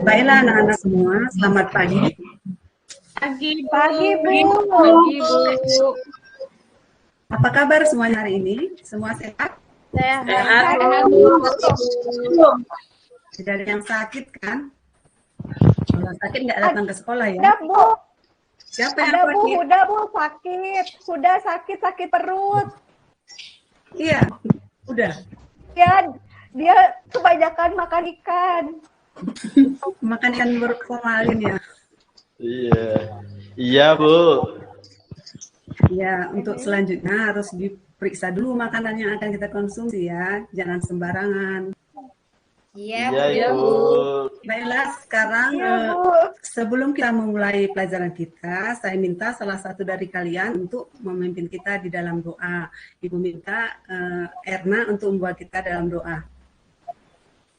Baiklah anak-anak semua, selamat pagi. Pagi, Bu. Pagi, Bu. Pagi, Bu. Apa kabar semuanya hari ini? Semua sehat? Sehat, Bu. Tidak ada yang sakit kan? Kalau sakit nggak datang ke sekolah ya? Ada, Bu. Siapa yang Ada, Bu. sakit? Udah, Bu. Udah sakit perut. Iya, udah. Ya, dia kebanyakan makan ikan. Makan ikan berformalin ya? Iya, Bu. Ya, untuk selanjutnya harus diperiksa dulu makanan yang akan kita konsumsi ya. Jangan sembarangan. Iya, Bu. Baiklah, sekarang Iya, Bu. sebelum kita memulai pelajaran kita, saya minta salah satu dari kalian untuk memimpin kita di dalam doa. Ibu minta Erna untuk membuat kita dalam doa.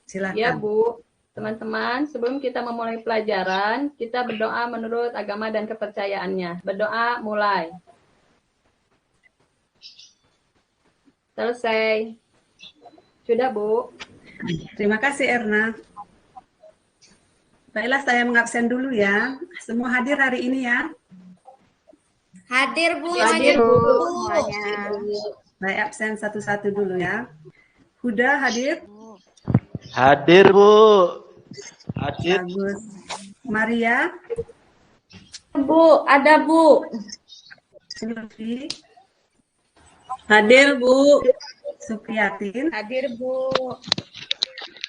Silakan. Ya, Bu. Teman-teman, sebelum kita memulai pelajaran, kita berdoa menurut agama dan kepercayaannya. Berdoa mulai. Selesai. Sudah, Bu. Terima kasih Erna. Baiklah, saya mengabsen dulu ya. Semua hadir hari ini ya. Hadir, Bu. Hadir, Bu. Saya absen satu-satu dulu ya. Huda hadir? Hadir, Bu. Hadir. Bagus. Maria? Bu, ada, Bu. Sylvie? Hadir, Bu. Supriyatin? Hadir, Bu.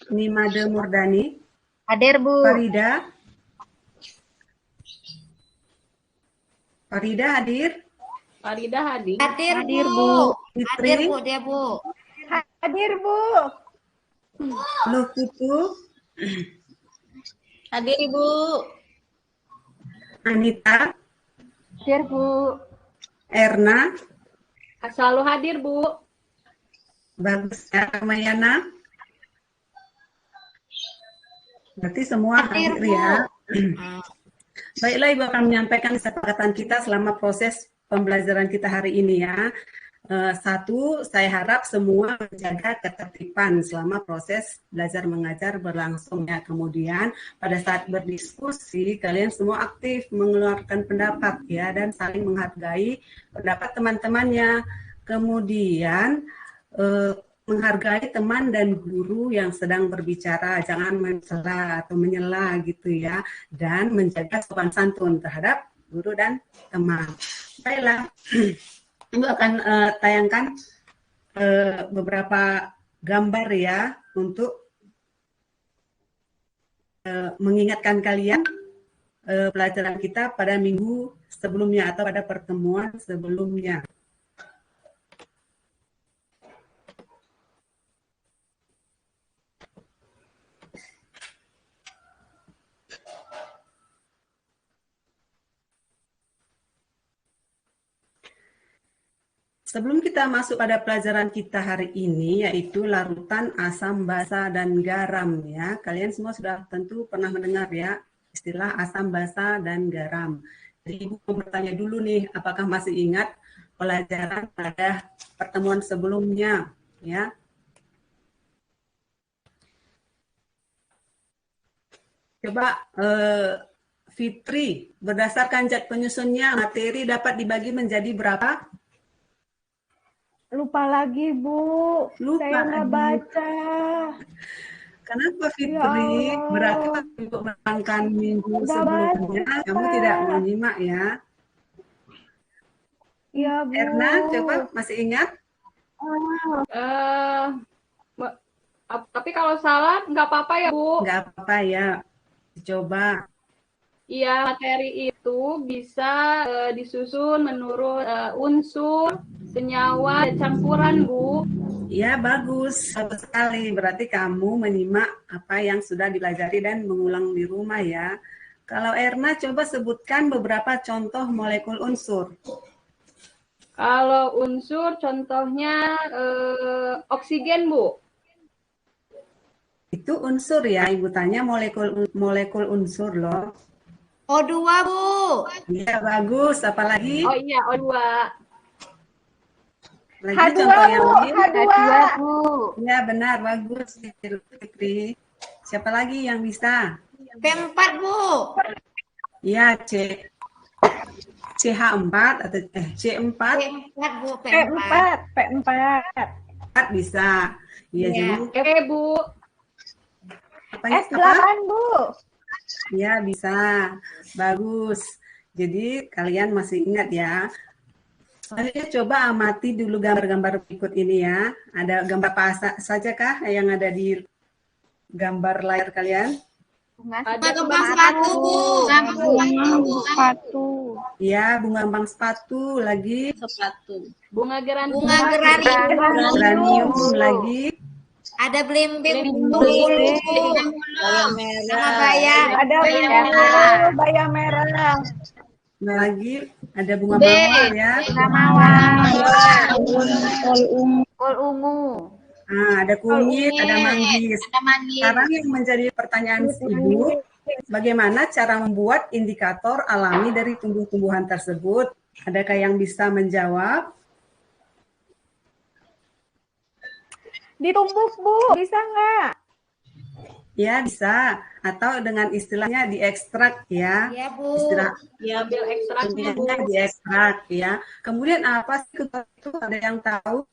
Nimade Murdani? Hadir, Bu. Farida? Farida hadir? Farida hadir. Hadir, Bu. Fitri? Hadir, Bu, dia, Bu. Hadir, Bu. Lukutu? Hadir, Ibu. Anita? Hadir, Bu. Erna? Selalu hadir, Bu. Bagus ya, Ramayana? Berarti semua hadir ya. Baiklah, Ibu akan menyampaikan kesepakatan kita selama proses pembelajaran kita hari ini ya. Satu, saya harap semua menjaga ketertiban selama proses belajar mengajar berlangsung ya. Kemudian pada saat berdiskusi kalian semua aktif mengeluarkan pendapat ya dan saling menghargai pendapat teman-temannya. Kemudian menghargai teman dan guru yang sedang berbicara, jangan mencela atau menyela gitu ya, dan menjaga sopan santun terhadap guru dan teman. Baiklah, Ibu akan tayangkan beberapa gambar ya untuk mengingatkan kalian pelajaran kita pada minggu sebelumnya atau pada pertemuan sebelumnya. Sebelum kita masuk pada pelajaran kita hari ini, yaitu larutan asam basa dan garam ya. Kalian semua sudah tentu pernah mendengar ya istilah asam basa dan garam. Jadi Ibu mau bertanya dulu nih, apakah masih ingat pelajaran pada pertemuan sebelumnya ya? Coba Fitri, berdasarkan cat penyusunnya materi dapat dibagi menjadi berapa? Lupa lagi, Bu. Lupa Saya nggak lagi. baca. Kenapa Fitri? Ya Allah. Berarti waktu Ibu menerangkan minggu Nggak sebelumnya, baca. kamu tidak menyimak ya? Iya, Bu. Erna, coba masih ingat? Tapi kalau salah nggak apa-apa ya, Bu. Nggak apa-apa ya, coba. Iya, materi itu bisa disusun menurut unsur, senyawa, dan campuran, Bu. Ya, bagus. Bagus sekali. Berarti kamu menyimak apa yang sudah dipelajari dan mengulang di rumah ya. Kalau Erna, coba sebutkan beberapa contoh molekul unsur. Kalau unsur, contohnya oksigen, Bu. Itu unsur ya, Ibu tanya molekul unsur loh. O2, Bu. Iya, bagus. Apalagi? Oh iya, O2. Lagi H2, contoh yang Bu. lain. H2. Bu. Ya, benar. Bagus, Fitri. Siapa lagi yang bisa? P4, Bu. Ya, CH4 atau C4 P4, Bu. P4, P4. 4 bisa. Iya, Iya. jadi Bu. apanya? S8, Apa? Bu. Ya, bisa. Bagus. Jadi kalian masih ingat ya. Selanjutnya coba amati dulu gambar-gambar berikut ini ya. Ada gambar apa saja kah yang ada di gambar layar kalian? Ada Kembang sepatu, Bu. Sepatu. Ya, bunga kembang sepatu lagi. bunga geranium. Bunga geranium. Geranium lagi. Ada belimbing, Bu. Bayam Sama bayam. Ada bayam merah. Lagi ada bunga mawar ya. Kol ungu. Nah, ada kunyit, ada manggis. Sekarang yang menjadi pertanyaan Ibu, bagaimana cara membuat indikator alami dari tumbuh-tumbuhan tersebut? Adakah yang bisa menjawab? Ditumbuk, Bu. Bisa nggak? Ya, bisa. Atau dengan istilahnya diekstrak ya. Iya, Bu. Istilah Diambil ekstraknya, Bu. ilmiahnya diekstrak ya. Kemudian apa sih itu? Ada yang tahu?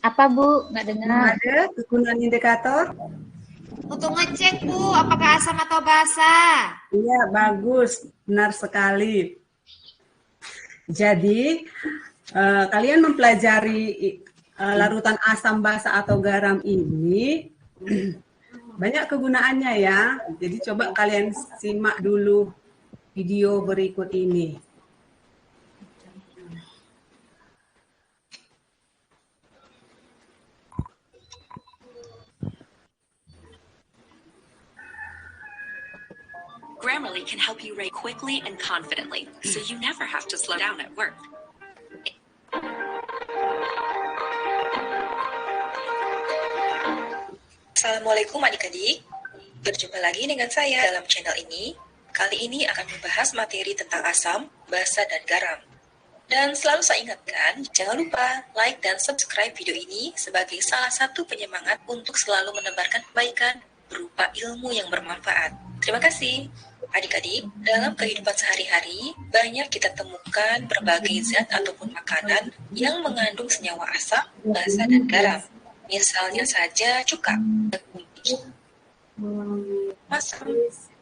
Apa, Bu? Nggak dengar. Ada kegunaan indikator? Untuk ngecek, Bu, apakah asam atau basa. Iya, bagus. Benar sekali. Jadi, kalian mempelajari larutan asam basa atau garam ini banyak kegunaannya ya. Jadi coba kalian simak dulu video berikut ini. Grammarly can help you write quickly and confidently, so you never have to slow down at work. Assalamualaikum adik-adik. Berjumpa lagi dengan saya dalam channel ini. Kali ini akan membahas materi tentang asam, basa, dan garam. Dan selalu saya ingatkan, jangan lupa like dan subscribe video ini sebagai salah satu penyemangat untuk selalu menebarkan kebaikan berupa ilmu yang bermanfaat. Terima kasih. Adik-adik, dalam kehidupan sehari-hari, banyak kita temukan berbagai zat ataupun makanan yang mengandung senyawa asam, basa, dan garam. Misalnya saja cuka, asam.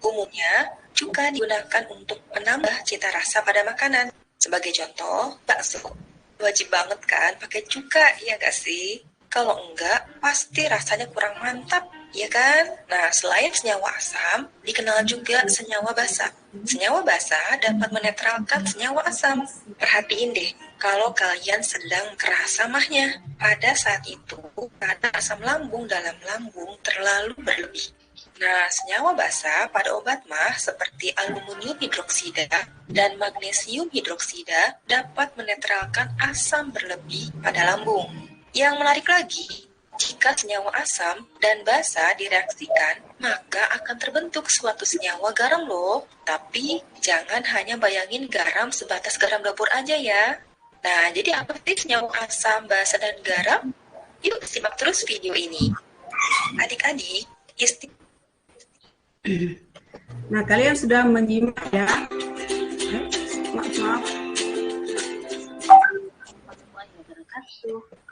Umumnya, cuka digunakan untuk menambah cita rasa pada makanan. Sebagai contoh, bakso. Wajib banget kan pakai cuka, ya nggak sih? Kalau enggak, pasti rasanya kurang mantap, ya kan? Nah, selain senyawa asam, dikenal juga senyawa basa. Senyawa basa dapat menetralkan senyawa asam. Perhatiin deh, kalau kalian sedang kerasa mahnya, pada saat itu kadar asam lambung dalam lambung terlalu berlebih. Nah, senyawa basa pada obat mah seperti aluminium hidroksida dan magnesium hidroksida dapat menetralkan asam berlebih pada lambung. Yang menarik lagi, jika senyawa asam dan basa direaksikan, maka akan terbentuk suatu senyawa garam loh. Tapi jangan hanya bayangin garam sebatas garam dapur aja ya. Nah, jadi apa sih senyawa asam, basa, dan garam? Yuk simak terus video ini. Adik-adik, Nah, kalian sudah menyimak ya. Maaf.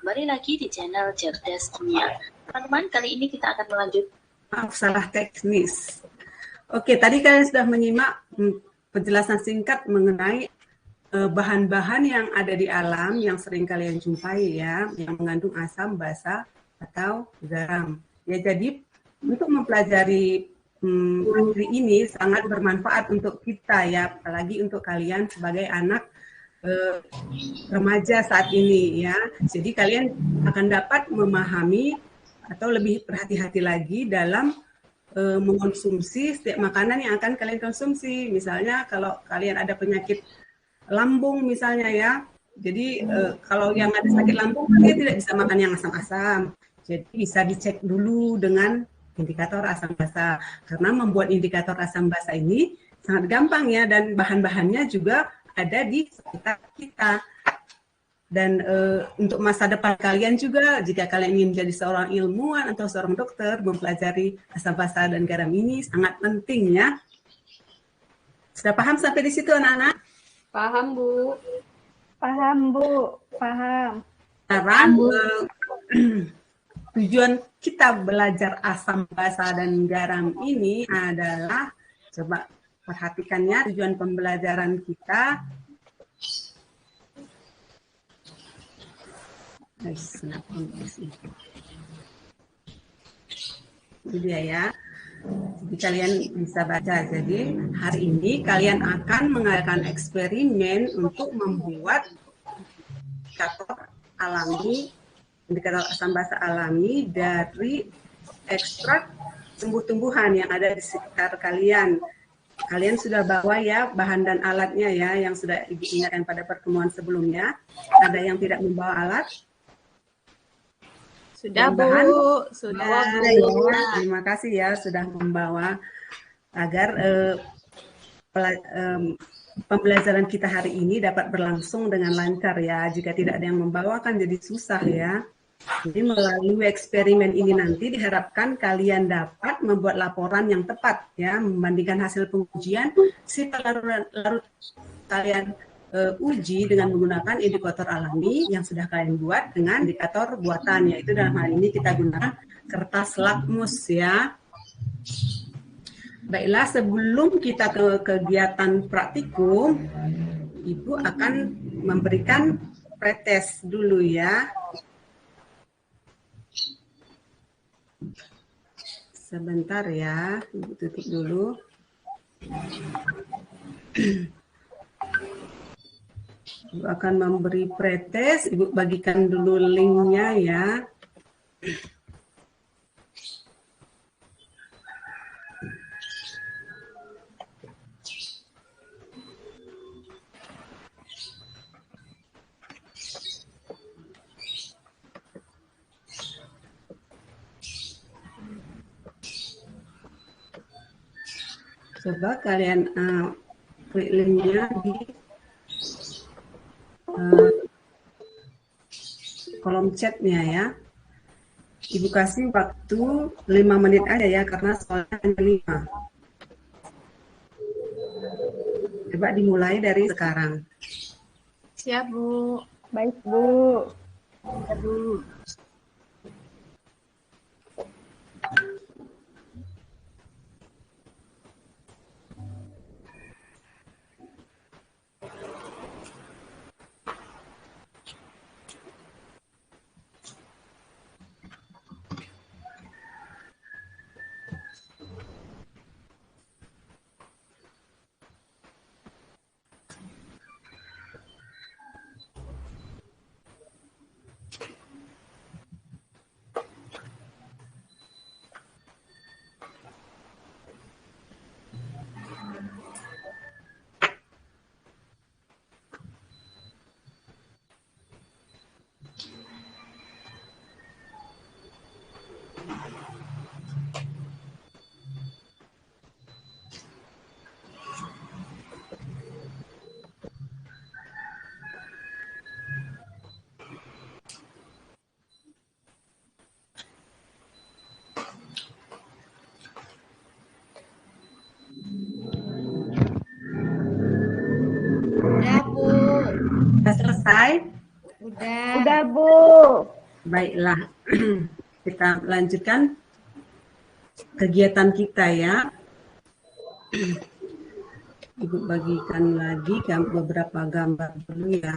Kembali lagi di channel Cerdas Kimia. Teman-teman, kali ini kita akan melanjutkan. Maaf, salah teknis. Oke, tadi kalian sudah menyimak penjelasan singkat mengenai bahan-bahan yang ada di alam yang sering kalian jumpai ya, yang mengandung asam, basa, atau garam. Ya, jadi untuk mempelajari materi ini sangat bermanfaat untuk kita ya, apalagi untuk kalian sebagai anak remaja saat ini ya. Jadi kalian akan dapat memahami atau lebih berhati-hati lagi dalam mengonsumsi setiap makanan yang akan kalian konsumsi. Misalnya kalau kalian ada penyakit lambung misalnya ya. Jadi kalau yang ada sakit lambung dia tidak bisa makan yang asam-asam. Jadi bisa dicek dulu dengan indikator asam basa. Karena membuat indikator asam basa ini sangat gampang ya, dan bahan-bahannya juga ada di sekitar kita. Dan untuk masa depan kalian juga, jika kalian ingin menjadi seorang ilmuwan atau seorang dokter, mempelajari asam basa dan garam ini sangat penting ya. Sudah paham sampai di situ anak-anak? Paham, Bu. Paham, Bu. Paham. Sekarang tujuan kita belajar asam basa dan garam ini adalah, coba perhatikannya, tujuan pembelajaran kita. Ini dia ya. Jadi kalian bisa baca. Jadi hari ini kalian akan mengadakan eksperimen untuk membuat indikator alami, indikator asam basa alami dari ekstrak tumbuh-tumbuhan yang ada di sekitar kalian. Kalian sudah bawa ya bahan dan alatnya ya, yang sudah Ibu ingatkan pada pertemuan sebelumnya. Ada yang tidak membawa alat? Sudah, Bu. Sudah, Bu. Terima kasih ya sudah membawa, agar pembelajaran kita hari ini dapat berlangsung dengan lancar ya. Jika tidak ada yang membawa kan jadi susah ya. Jadi melalui eksperimen ini nanti diharapkan kalian dapat membuat laporan yang tepat ya, membandingkan hasil pengujian si larut kalian uji dengan menggunakan indikator alami yang sudah kalian buat dengan indikator buatan, yaitu dalam hal ini kita gunakan kertas lakmus ya. Baiklah, sebelum kita ke kegiatan praktikum, Ibu akan memberikan pretest dulu ya. Sebentar ya, Ibu tutup dulu. Ibu akan memberi pretest, Ibu bagikan dulu linknya ya. Coba kalian klik linknya di kolom chatnya ya. Ibu kasih waktu 5 menit aja ya, karena soalnya hanya 5. Coba dimulai dari sekarang. Siap, Bu. Baik, Bu. Ya, Bu. Udah, Bu. Sudah selesai? Udah, Bu. Baiklah, kita lanjutkan kegiatan kita ya. Ibu bagikan lagi beberapa gambar dulu ya.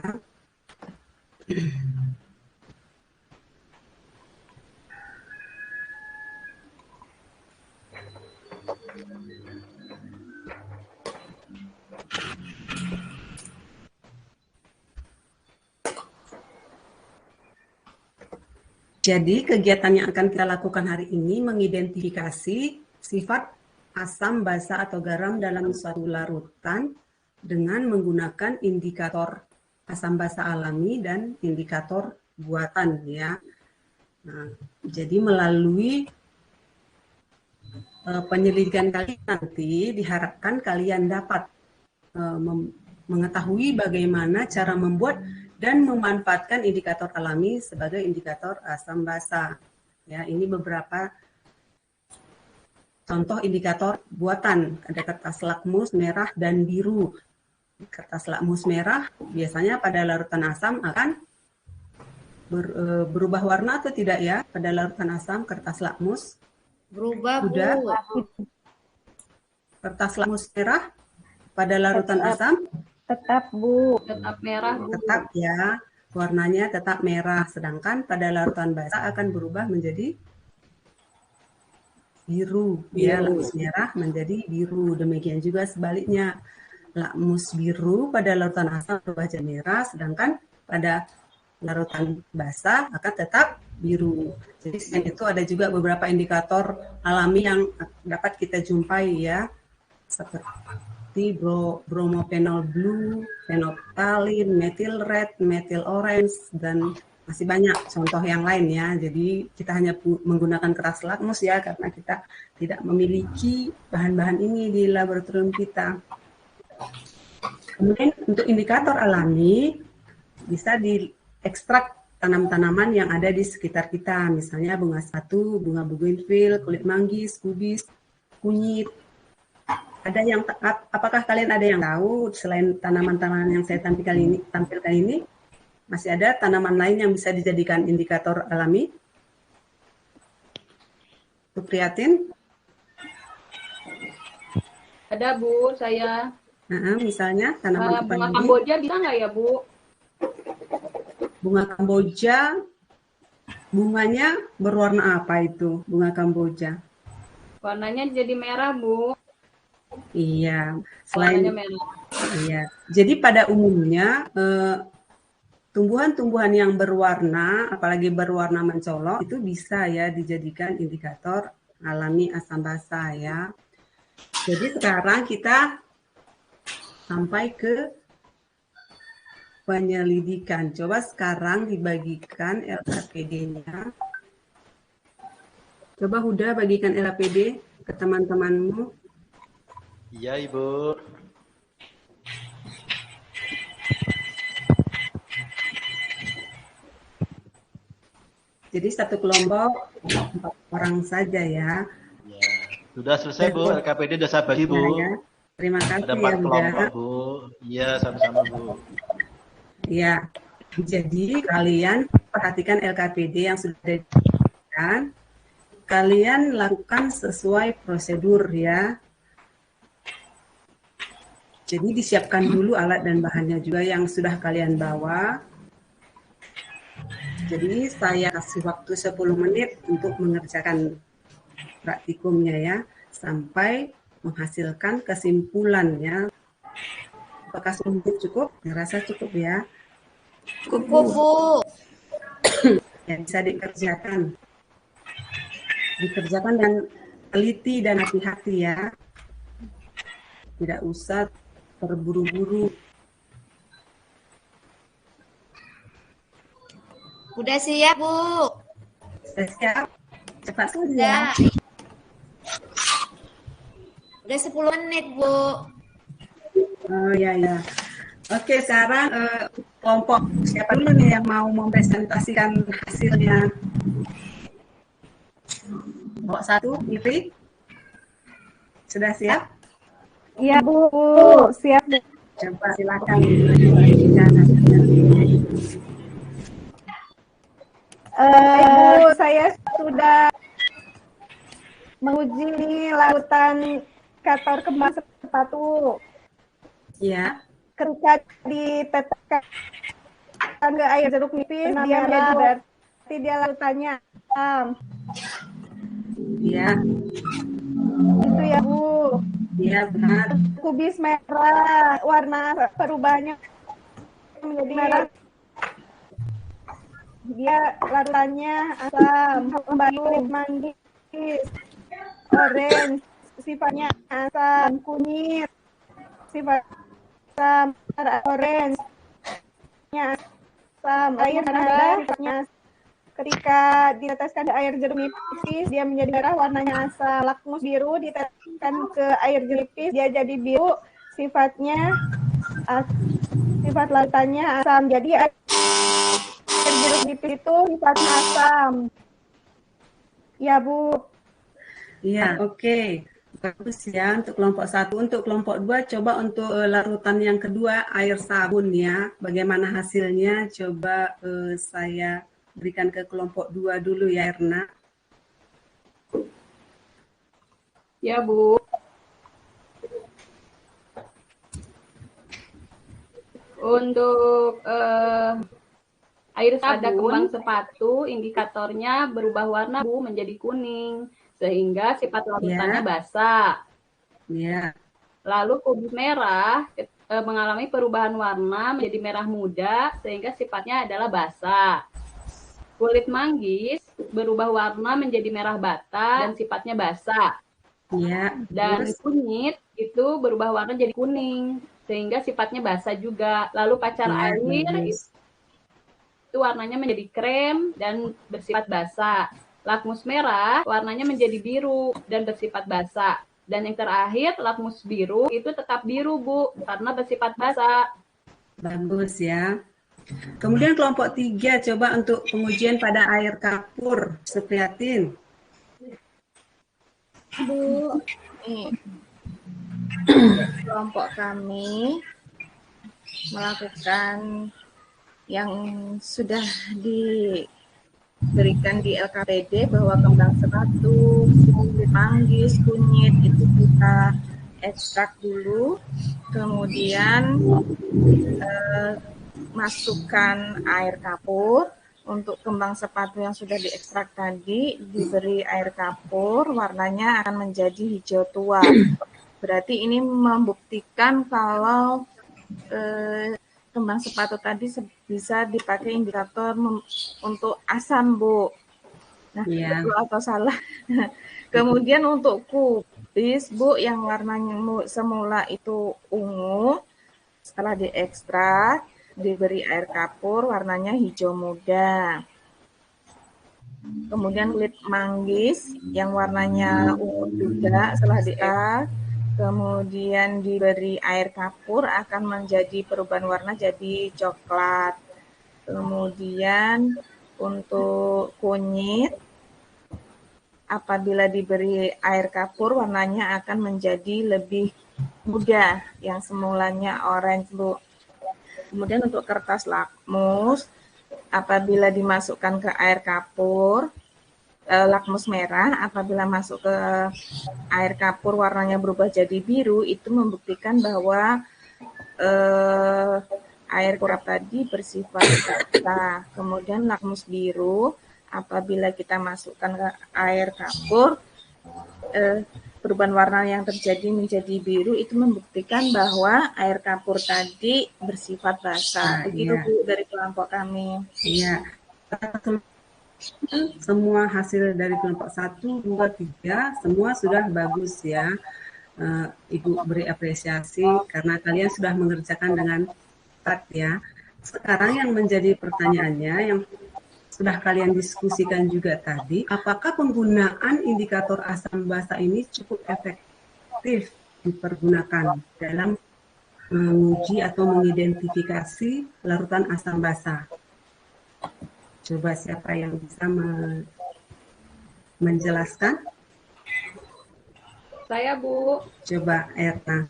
Jadi kegiatan yang akan kita lakukan hari ini mengidentifikasi sifat asam basa atau garam dalam suatu larutan dengan menggunakan indikator asam basa alami dan indikator buatan ya. Nah, jadi melalui penyelidikan kalian nanti diharapkan kalian dapat mengetahui bagaimana cara membuat dan memanfaatkan indikator alami sebagai indikator asam basa. Ya, ini beberapa contoh indikator buatan. Ada kertas lakmus merah dan biru. Kertas lakmus merah biasanya pada larutan asam akan berubah warna atau tidak ya pada larutan asam kertas lakmus? Berubah, Sudah. Bu. Kertas lakmus merah pada larutan asam? Tetap, Bu. Tetap merah, Bu. Tetap ya, warnanya tetap merah. Sedangkan pada larutan basa akan berubah menjadi biru. Ya, lakmus merah menjadi biru. Demikian juga sebaliknya. Lakmus biru pada larutan asam berubah jadi merah, sedangkan pada larutan basa akan tetap biru. Jadi selain itu ada juga beberapa indikator alami yang dapat kita jumpai ya, seperti bromophenol blue, phenolphthalein, methyl red, methyl orange, dan masih banyak contoh yang lain ya. Jadi kita hanya menggunakan kertas lakmus ya, karena kita tidak memiliki bahan-bahan ini di laboratorium kita. Kemudian untuk indikator alami bisa diekstrak tanam-tanaman yang ada di sekitar kita, misalnya bunga sepatu, bunga bougainville, kulit manggis, kubis, kunyit. Ada yang apakah kalian ada yang tahu selain tanaman-tanaman yang saya tampilkan ini masih ada tanaman lain yang bisa dijadikan indikator alami? Supriyatin? Ada, Bu, saya. Misalnya tanaman apa bunga lagi? Kamboja bisa nggak ya, Bu? Bunga Kamboja, bunganya berwarna apa itu? Bunga Kamboja? Warnanya jadi merah, Bu. Iya, Warnanya merah. iya. Jadi pada umumnya tumbuhan-tumbuhan yang berwarna, apalagi berwarna mencolok, itu bisa ya dijadikan indikator alami asam basa ya. Jadi sekarang kita sampai ke penyelidikan. Coba sekarang dibagikan LKPD-nya. Coba Huda bagikan LKPD ke teman-temanmu. Iya, Ibu. Jadi satu kelompok 4 orang saja ya. Ya. Sudah selesai, Bu. LKPD sudah saya bagi, Bu. Ya. Terima kasih Ada 4 ya, kelompok, Huda. Bu. Iya, sama-sama, Bu. Ya, jadi kalian perhatikan LKPD yang sudah diberikan. Kalian lakukan sesuai prosedur ya. Jadi disiapkan dulu alat dan bahannya juga yang sudah kalian bawa. Jadi saya kasih waktu 10 menit untuk mengerjakan praktikumnya ya, sampai menghasilkan kesimpulannya. Apakah 10 menit cukup? Saya rasa cukup ya. Cukup, Bu. Ya, bisa dikerjakan. Dikerjakan dengan teliti dan hati-hati ya. Tidak usah terburu-buru. Udah siap, Bu. Sudah siap? Cepat saja. Udah. Udah 10 menit, Bu. Oh ya ya. Oke, sekarang kelompok siapa dulu nih yang mau mempresentasikan hasilnya? Kelompok 1, Ivy. Sudah siap? Iya, Bu. Siap, Bu. Coba silakan dibagikan hasilnya. Bu, saya sudah menguji nih larutan indikator kembang sepatu. Ya. Ketika ditetekkan ke air jeruk nipis, dia merah, berarti dia larutannya asam. Iya. Itu ya, Bu. Iya, benar. Kubis merah, warna perubahannya menjadi merah. Dia larutannya asam. Kembali kulit manggis, orange, sifatnya asam. Kunyit, sifat asam. Orange, asam. Air merah, sifatnya asam. Ketika diteteskan ke air jeruk nipis, dia menjadi merah, warnanya asam. Lakmus biru diteteskan ke air jeruk nipis, dia jadi biru, sifatnya asam. sifat larutannya asam. Jadi air jeruk nipis itu sifatnya asam. Ya, Bu. Iya, oke. Bagus ya untuk kelompok 1. Untuk kelompok 2, coba untuk larutan yang kedua, air sabun ya. Bagaimana hasilnya? Coba saya berikan ke kelompok 2 dulu ya, Erna. Ya, Bu. Untuk air sabun pada kembang sepatu, indikatornya berubah warna, Bu, menjadi kuning. Sehingga sifat larutannya basah. Ya. Lalu kubis merah mengalami perubahan warna menjadi merah muda, sehingga sifatnya adalah basah. Kulit manggis berubah warna menjadi merah bata dan sifatnya basah. Ya. Dan kunyit itu berubah warna jadi kuning, sehingga sifatnya basah juga. Lalu pacar air itu warnanya menjadi krem dan bersifat basah. Lakmus merah warnanya menjadi biru dan bersifat basah. Dan yang terakhir, lakmus biru itu tetap biru, Bu, karena bersifat basah. Bagus ya. Kemudian kelompok 3, coba untuk pengujian pada air kapur, Supriyatin. Bu, kelompok kami melakukan yang sudah diberikan di LKPD bahwa kembang sepatu, kulit manggis, kunyit itu kita ekstrak dulu, kemudian masukkan air kapur. Untuk kembang sepatu yang sudah diekstrak tadi diberi air kapur, warnanya akan menjadi hijau tua. Berarti ini membuktikan kalau kembang sepatu tadi bisa dipakai indikator untuk asam, Bu. Nah, betul atau salah? Kemudian untuk kubis, Bu, yang warnanya semula itu ungu, setelah diekstrak, diberi air kapur, warnanya hijau muda. Kemudian kulit manggis, yang warnanya ungu juga, setelah diekstrak, kemudian diberi air kapur, akan menjadi perubahan warna jadi coklat. Kemudian untuk kunyit, apabila diberi air kapur, warnanya akan menjadi lebih muda, yang semulanya orange, Bu. Kemudian untuk kertas lakmus, apabila dimasukkan ke air kapur, lakmus merah, apabila masuk ke air kapur warnanya berubah jadi biru, itu membuktikan bahwa air kurap tadi bersifat basah. Kemudian lakmus biru, apabila kita masukkan ke air kapur, perubahan warna yang terjadi menjadi biru itu membuktikan bahwa air kapur tadi bersifat basah. Begitu, Bu, dari kelompok kami. Iya. Semua hasil dari kelompok 1, 2, 3 semua sudah bagus ya. Ibu beri apresiasi karena kalian sudah mengerjakan dengan tepat ya. Sekarang yang menjadi pertanyaannya, yang sudah kalian diskusikan juga tadi, apakah penggunaan indikator asam basa ini cukup efektif dipergunakan dalam menguji atau mengidentifikasi larutan asam basa? Coba siapa yang bisa menjelaskan? Saya, Bu. Coba, Erna.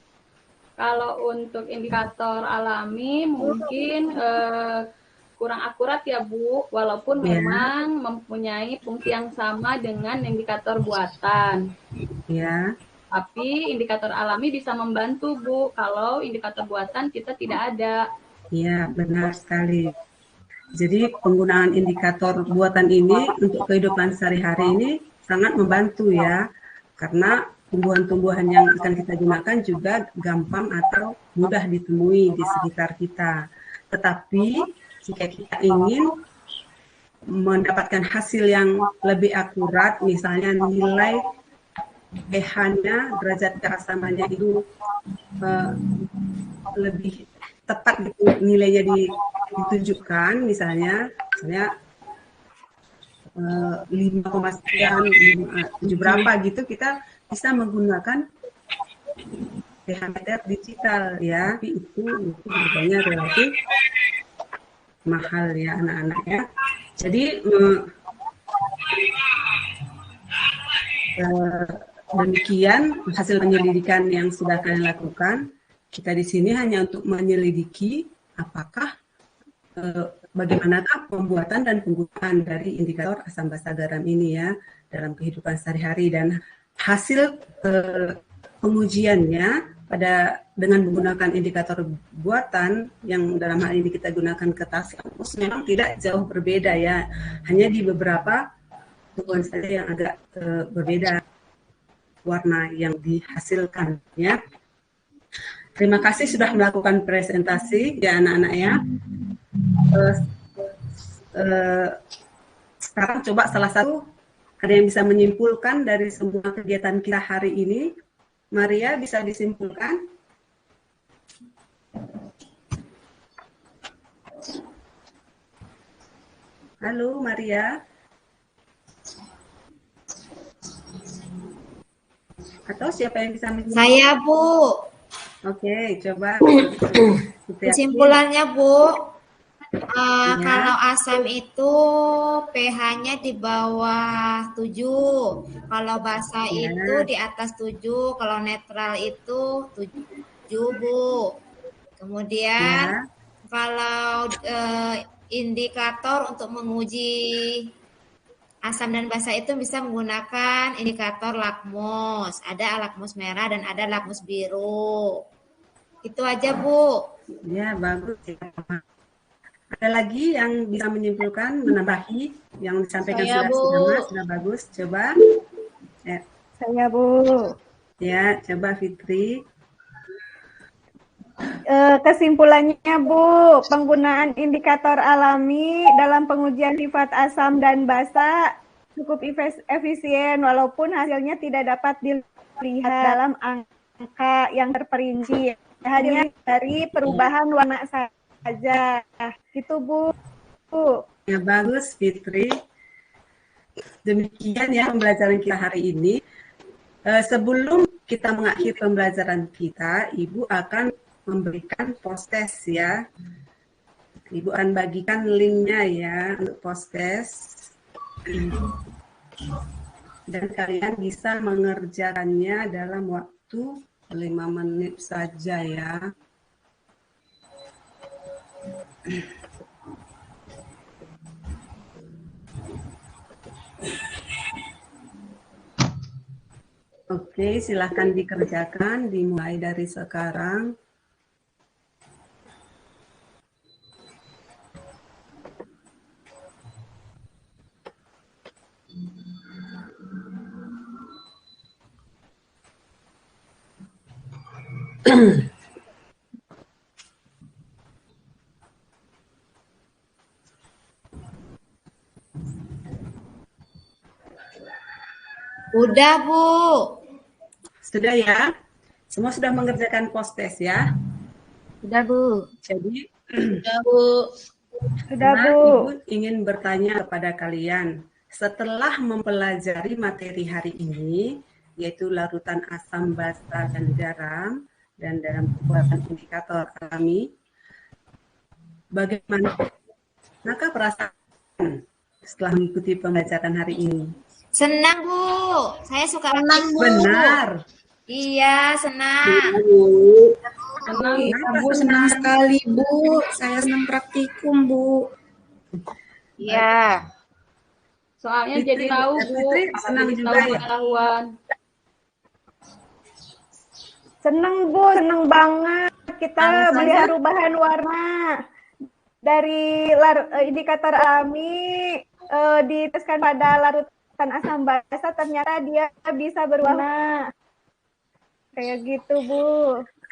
Kalau untuk indikator alami mungkin kurang akurat ya, Bu, walaupun memang mempunyai fungsi yang sama dengan indikator buatan. Ya. Tapi indikator alami bisa membantu, Bu, kalau indikator buatan kita tidak ada. Iya, benar sekali. Jadi penggunaan indikator buatan ini untuk kehidupan sehari-hari ini sangat membantu ya, karena tumbuhan-tumbuhan yang akan kita gunakan juga gampang atau mudah ditemui di sekitar kita. Tetapi jika kita ingin mendapatkan hasil yang lebih akurat, misalnya nilai pH-nya, derajat keasamannya itu lebih tepat gitu, nilainya ditunjukkan, misalnya 5,7 berapa gitu, kita bisa menggunakan pH meter digital ya, tapi itu harganya relatif mahal ya anak-anak ya. Jadi demikian hasil penyelidikan yang sudah kalian lakukan. Kita di sini hanya untuk menyelidiki apakah bagaimanakah pembuatan dan penggunaan dari indikator asam basa garam ini ya dalam kehidupan sehari-hari, dan hasil pengujiannya dengan menggunakan indikator buatan yang dalam hal ini kita gunakan kertas kampus memang tidak jauh berbeda ya, hanya di beberapa poin saja yang agak berbeda warna yang dihasilkan ya. Terima kasih sudah melakukan presentasi ya anak-anak ya. Sekarang coba salah satu ada yang bisa menyimpulkan dari semua kegiatan kita hari ini. Maria bisa disimpulkan? Halo Maria. Atau siapa yang bisa menyimpulkan? Saya, Bu. Oke, coba. Kesimpulannya, Bu, kalau asam itu pH-nya di bawah 7, kalau basa itu di atas 7, kalau netral itu 7, Bu. Kemudian kalau indikator untuk menguji asam dan basa itu bisa menggunakan indikator lakmus. Ada lakmus merah dan ada lakmus biru. Itu aja, Bu. Ya, bagus. Ada lagi yang bisa menyimpulkan, menambahi yang disampaikan sudah bagus. Coba. Ya. Saya, Bu. Ya, coba Fitri. Kesimpulannya, Bu, penggunaan indikator alami dalam pengujian sifat asam dan basa cukup efisien walaupun hasilnya tidak dapat dilihat dalam angka yang terperinci. Hanya dari perubahan warna saja. Gitu, Bu. Ya, bagus Fitri. Demikian ya pembelajaran kita hari ini. Sebelum kita mengakhiri pembelajaran kita, Ibu akan memberikan post-test ya. Ibu akan bagikan linknya ya untuk post-test. Dan kalian bisa mengerjakannya dalam waktu 5 menit saja ya. Oke, silahkan dikerjakan, dimulai dari sekarang. Udah, Bu. Sudah ya? Semua sudah mengerjakan post-test ya? Sudah, Bu. Jadi, Sudah, Bu. Sudah, Bu. Ibu ingin bertanya kepada kalian, setelah mempelajari materi hari ini, yaitu larutan asam basa dan garam, dan dalam pembuatan indikator alami, bagaimana perasaan setelah mengikuti pembelajaran hari ini? Senang, Bu. Saya suka senang, Bu. Benar. Iya, senang. Senang, Bu, senang sekali, Bu. Saya senang praktikum, Bu. Iya. Soalnya Fitri, jadi tahu, Bu. Fitri senang Jadi juga tahu ya? pengetahuan. Senang, Bu. Senang banget. Kita melihat perubahan warna. Dari indikator alami diteskan pada larutan asam basa, ternyata dia bisa berwarna. Kayak gitu, Bu.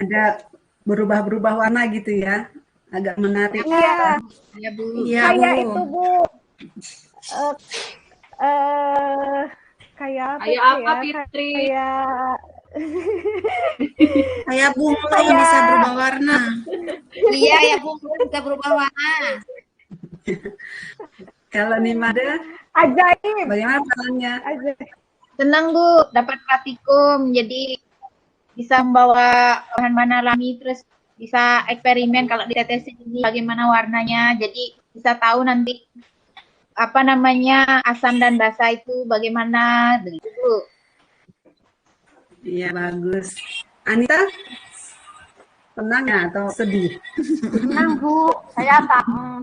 Ada berubah-berubah warna gitu ya? Agak menarik. Iya. Ya, Bu. Iya, Kayak Bu. itu, Bu. Kayak apa? Kayak apa, Fitri? Kayak bunglon bisa berubah warna. Iya, ya, Bu. Bisa berubah warna. Kalau Nimada, ajaib. bagaimana perasaannya? Ajaib. Senang, Bu, dapat praktikum. Jadi bisa membawa bahan-bahan alami, terus bisa eksperimen kalau ditetesin ini bagaimana warnanya, jadi bisa tahu nanti apa namanya asam dan basa itu bagaimana begitu Bu. Iya, bagus. Anita, senang ya atau sedih? Senang Bu, saya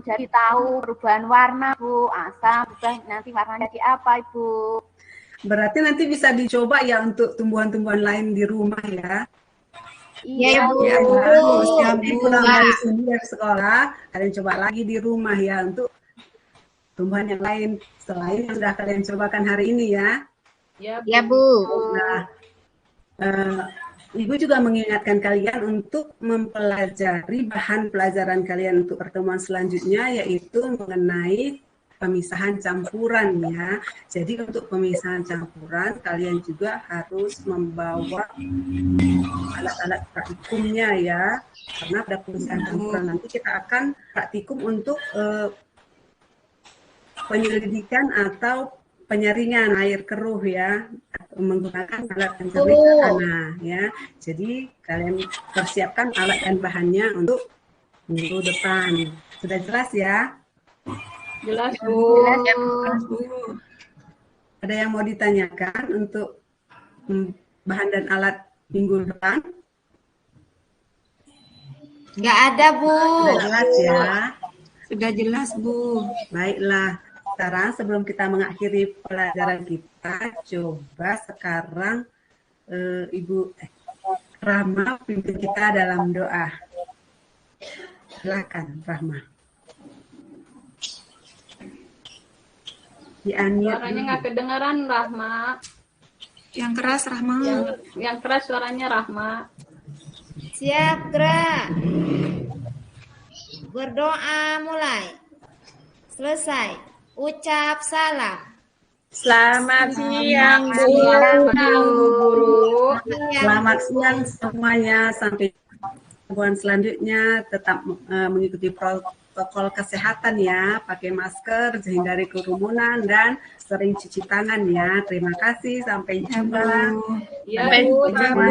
jadi tahu perubahan warna Bu, asam berubah nanti warnanya jadi apa Ibu. Berarti nanti bisa dicoba ya untuk tumbuhan-tumbuhan lain di rumah ya. Iya Bu. Ya, bagus. Nanti Bu. pulang dari sini dari sekolah, kalian coba lagi di rumah ya untuk tumbuhan yang lain selain yang sudah kalian cobakan hari ini ya. Ya Bu. Nah, Ibu juga mengingatkan kalian untuk mempelajari bahan pelajaran kalian untuk pertemuan selanjutnya, yaitu mengenai pemisahan campuran ya. Jadi untuk pemisahan campuran kalian juga harus membawa alat-alat praktikumnya ya. Karena pada pemisahan campuran nanti kita akan praktikum untuk penyelidikan atau penyaringan air keruh ya, menggunakan alat pencernih tanah ya. Jadi kalian persiapkan alat dan bahannya untuk minggu depan. Sudah jelas ya? Jelas Bu. Jelas Bu. Ada yang mau ditanyakan untuk bahan dan alat minggu depan? Nggak ada Bu. Sudah jelas ya? Sudah jelas Bu. Baiklah. Sekarang sebelum kita mengakhiri pelajaran kita, coba sekarang Ibu Rahma pimpin kita dalam doa. Silakan Rahma. Suaranya nggak kedengaran Rahma. Yang keras Rahma. Yang keras suaranya Rahma. Siap gerak. Berdoa mulai. Selesai. Ucap salam. Selamat siang Bu. Selamat siang semuanya. Sampai pertemuan selanjutnya tetap mengikuti protokol kesehatan ya. Pakai masker, hindari kerumunan dan sering cuci tangan ya. Terima kasih. Sampai jumpa. Sampai jumpa.